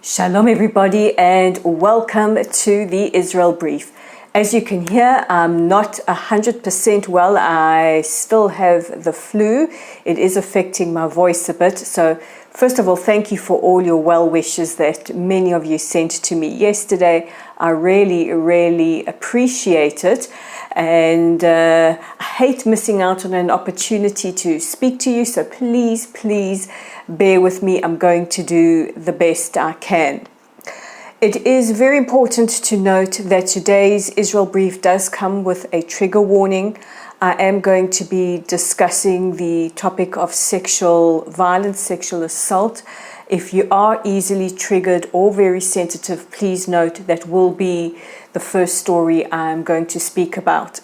Shalom everybody and welcome to the Israel Brief. As you can hear, I'm not 100% well. I still have the flu. It is affecting my voice a bit. So first of all, thank you for all your well wishes that many of you sent to me yesterday. I really appreciate it. And I hate missing out on an opportunity to speak to you. So please bear with me. I'm going to do the best I can. It is very important to note that today's Israel Brief does come with a trigger warning. I am going to be discussing the topic of sexual violence, sexual assault. If you are easily triggered or very sensitive, please note that will be the first story I'm going to speak about.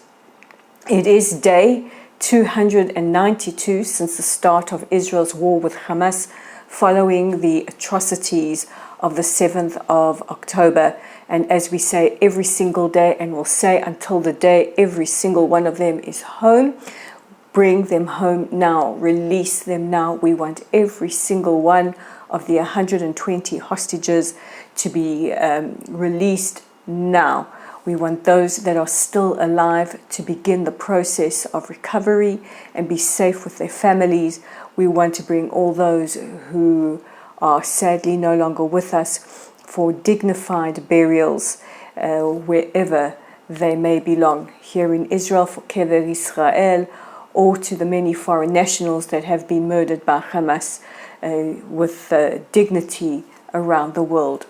It is day 292 since the start of Israel's war with Hamas following the atrocities of the 7th of October. And as we say every single day, and we'll say until the day every single one of them is home, bring them home now, release them now. We want every single one of the 120 hostages to be released now. We want those that are still alive to begin the process of recovery and be safe with their families. We want to bring all those who are sadly no longer with us for dignified burials wherever they may belong, here in Israel for Kever Israel, or to the many foreign nationals that have been murdered by Hamas with dignity around the world.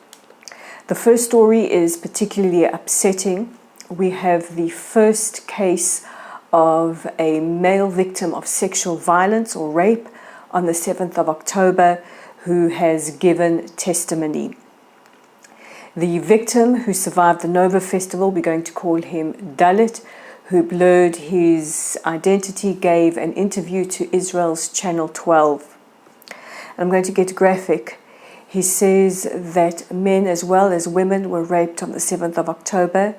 The first story is particularly upsetting. We have the first case of a male victim of sexual violence or rape on the 7th of October who has given testimony. The victim who survived the Nova Festival, we're going to call him Dalit, who blurred his identity, gave an interview to Israel's Channel 12. I'm going to get graphic. He says that men as well as women were raped on the 7th of October.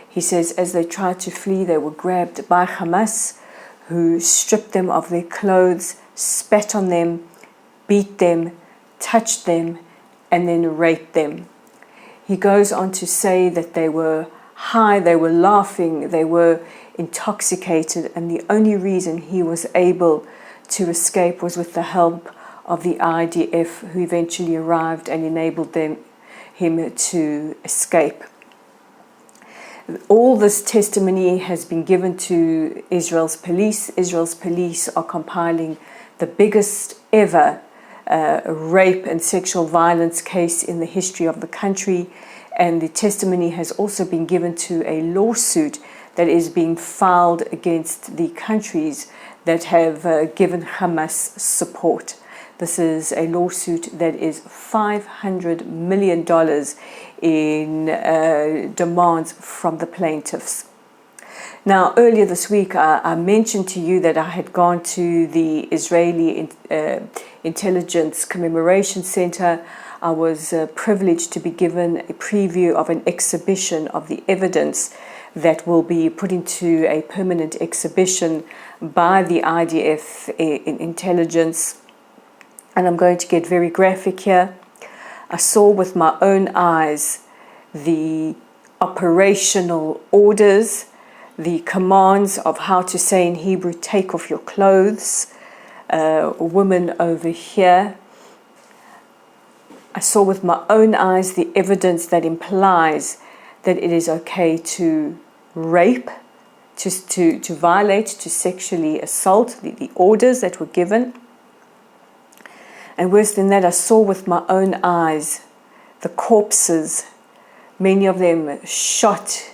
He says as they tried to flee, they were grabbed by Hamas, who stripped them of their clothes, spat on them, beat them, touched them, and then raped them. He goes on to say that they were high, they were laughing, they were intoxicated, and the only reason he was able to escape was with the help of the IDF, who eventually arrived and enabled him to escape. All this testimony has been given to Israel's police. Israel's police are compiling the biggest ever rape and sexual violence case in the history of the country, and the testimony has also been given to a lawsuit that is being filed against the countries that have given Hamas support. This is a lawsuit that is $500 million in demands from the plaintiffs. Now, earlier this week, I mentioned to you that I had gone to the Israeli Intelligence Commemoration Center. I was privileged to be given a preview of an exhibition of the evidence that will be put into a permanent exhibition by the IDF in intelligence. And I'm going to get very graphic here. I saw with my own eyes the operational orders, the commands of how to say in Hebrew, take off your clothes, woman over here. I saw with my own eyes the evidence that implies that it is okay to rape, to violate, to sexually assault, the orders that were given. And worse than that, I saw with my own eyes the corpses, many of them shot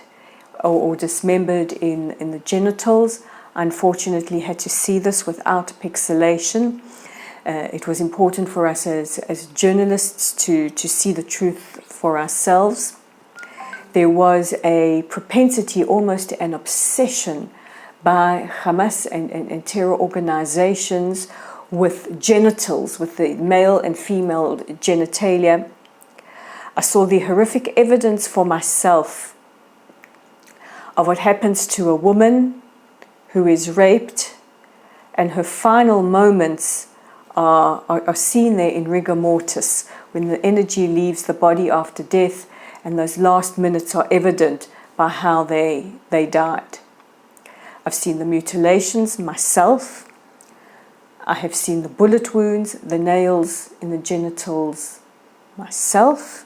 or dismembered in the genitals. I unfortunately had to see this without pixelation. It was important for us as journalists to see the truth for ourselves. There was a propensity, almost an obsession by Hamas and terror organizations with genitals, with the male and female genitalia. I saw the horrific evidence for myself of what happens to a woman who is raped and her final moments are seen there in rigor mortis, when the energy leaves the body after death, and those last minutes are evident by how they died. I've seen the mutilations myself. I have seen the bullet wounds, the nails in the genitals myself.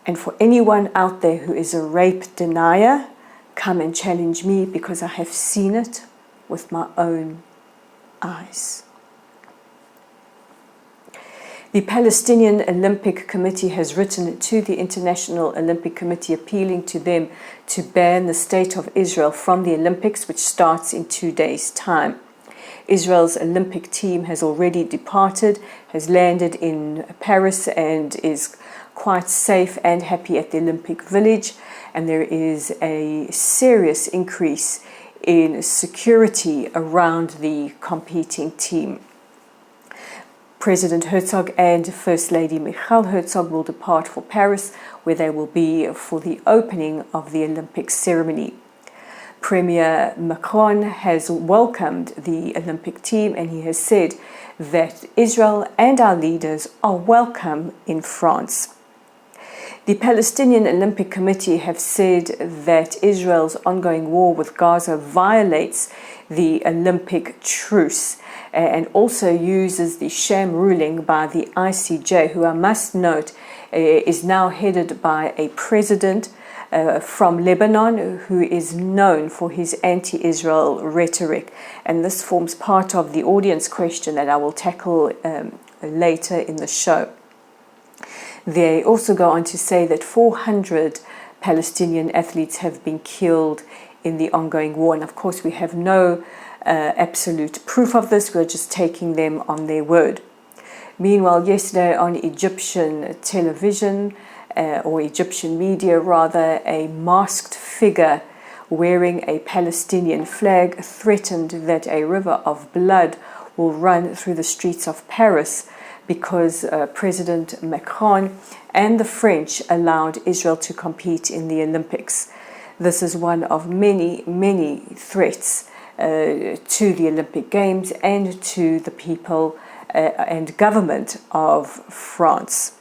And for anyone out there who is a rape denier, come and challenge me, because I have seen it with my own eyes. The Palestinian Olympic Committee has written to the International Olympic Committee appealing to them to ban the State of Israel from the Olympics, which starts in 2 days' time. Israel's Olympic team has already departed, has landed in Paris, and is quite safe and happy at the Olympic Village. And there is a serious increase in security around the competing team. President Herzog and First Lady Michal Herzog will depart for Paris, where they will be for the opening of the Olympic ceremony. Premier Macron has welcomed the Olympic team, and he has said that Israel and our leaders are welcome in France. The Palestinian Olympic Committee have said that Israel's ongoing war with Gaza violates the Olympic truce and also uses the sham ruling by the ICJ, who I must note is now headed by a president from Lebanon who is known for his anti-Israel rhetoric. And this forms part of the audience question that I will tackle later in the show. They also go on to say that 400 Palestinian athletes have been killed in the ongoing war. And of course, we have no absolute proof of this. We're just taking them on their word. Meanwhile, yesterday on Egyptian television, or Egyptian media rather, a masked figure wearing a Palestinian flag threatened that a river of blood will run through the streets of Paris because President Macron and the French allowed Israel to compete in the Olympics. This is one of many, many threats to the Olympic Games and to the people and government of France.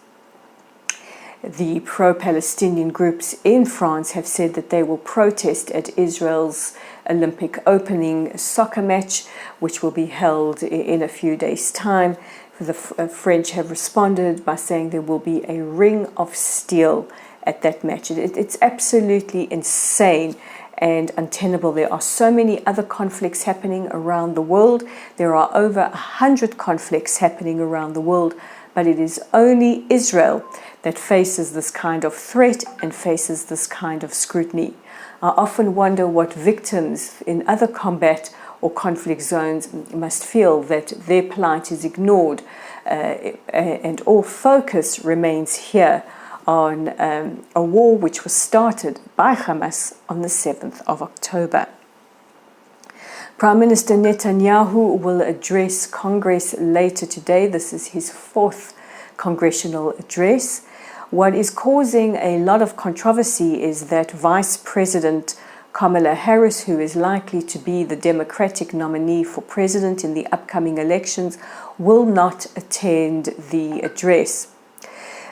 The pro-Palestinian groups in France have said that they will protest at Israel's Olympic opening soccer match, which will be held in a few days' time. The French have responded by saying there will be a ring of steel at that match. It's absolutely insane and untenable. There are so many other conflicts happening around the world. There are over 100 conflicts happening around the world, but it is only Israel that faces this kind of threat and faces this kind of scrutiny. I often wonder what victims in other combat or conflict zones must feel, that their plight is ignored and all focus remains here on a war which was started by Hamas on the 7th of October. Prime Minister Netanyahu will address Congress later today. This is his 4th congressional address. What is causing a lot of controversy is that Vice President Kamala Harris, who is likely to be the Democratic nominee for president in the upcoming elections, will not attend the address.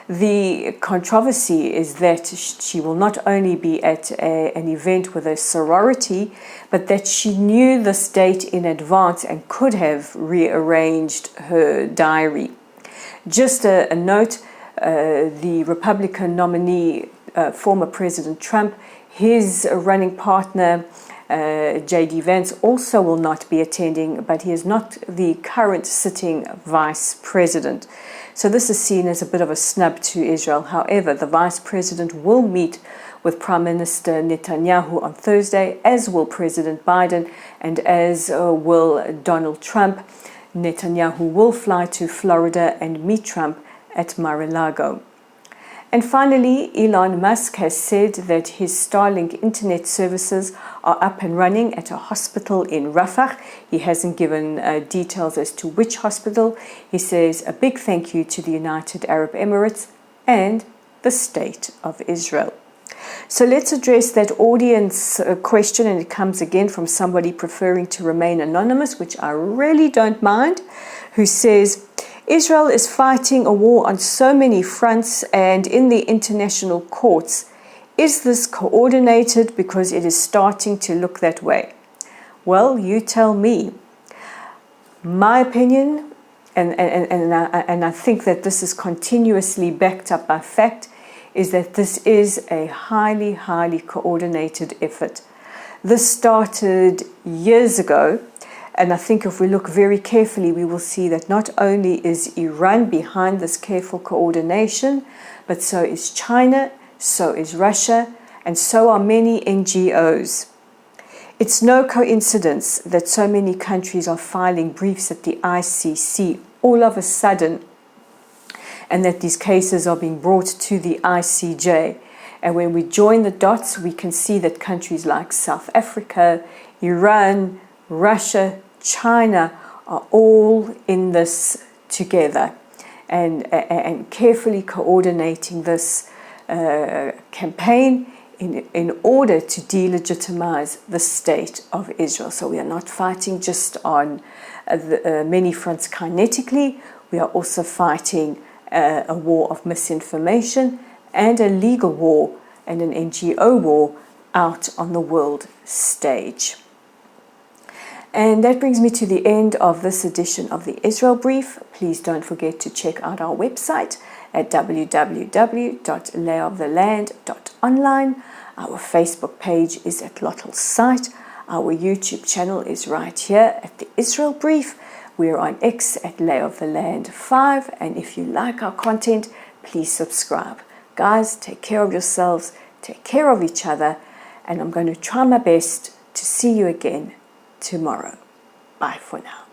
The controversy is that she will not only be at an event with a sorority, but that she knew this date in advance and could have rearranged her diary. Just a note, the Republican nominee, former President Trump, his running partner, J.D. Vance, also will not be attending, but he is not the current sitting vice president. So this is seen as a bit of a snub to Israel. However, the vice president will meet with Prime Minister Netanyahu on Thursday, as will President Biden, and as will Donald Trump. Netanyahu will fly to Florida and meet Trump at Mar-a-Lago. And finally, Elon Musk has said that his Starlink internet services are up and running at a hospital in Rafah. He hasn't given details as to which hospital. He says a big thank you to the United Arab Emirates and the State of Israel. So let's address that audience question, and it comes again from somebody preferring to remain anonymous, which I really don't mind, who says, Israel is fighting a war on so many fronts and in the international courts. Is this coordinated? Because it is starting to look that way. Well, you tell me. My opinion, and I think that this is continuously backed up by fact, is that this is a highly, highly coordinated effort. This started years ago, and I think if we look very carefully, we will see that not only is Iran behind this careful coordination, but so is China, so is Russia, and so are many NGOs. It's no coincidence that so many countries are filing briefs at the ICC all of a sudden, and that these cases are being brought to the ICJ. And when we join the dots, we can see that countries like South Africa, Iran, Russia, China are all in this together and carefully coordinating this campaign in order to delegitimize the state of Israel. So we are not fighting just on many fronts kinetically, we are also fighting a war of misinformation and a legal war and an NGO war out on the world stage. And that brings me to the end of this edition of the Israel Brief. Please don't forget to check out our website at www.layoftheland.online. Our Facebook page is at Lottel's site. Our YouTube channel is right here at the Israel Brief. We're on X at Lay of the Land 5, and if you like our content, please subscribe. Guys, take care of yourselves, take care of each other, and I'm going to try my best to see you again tomorrow. Bye for now.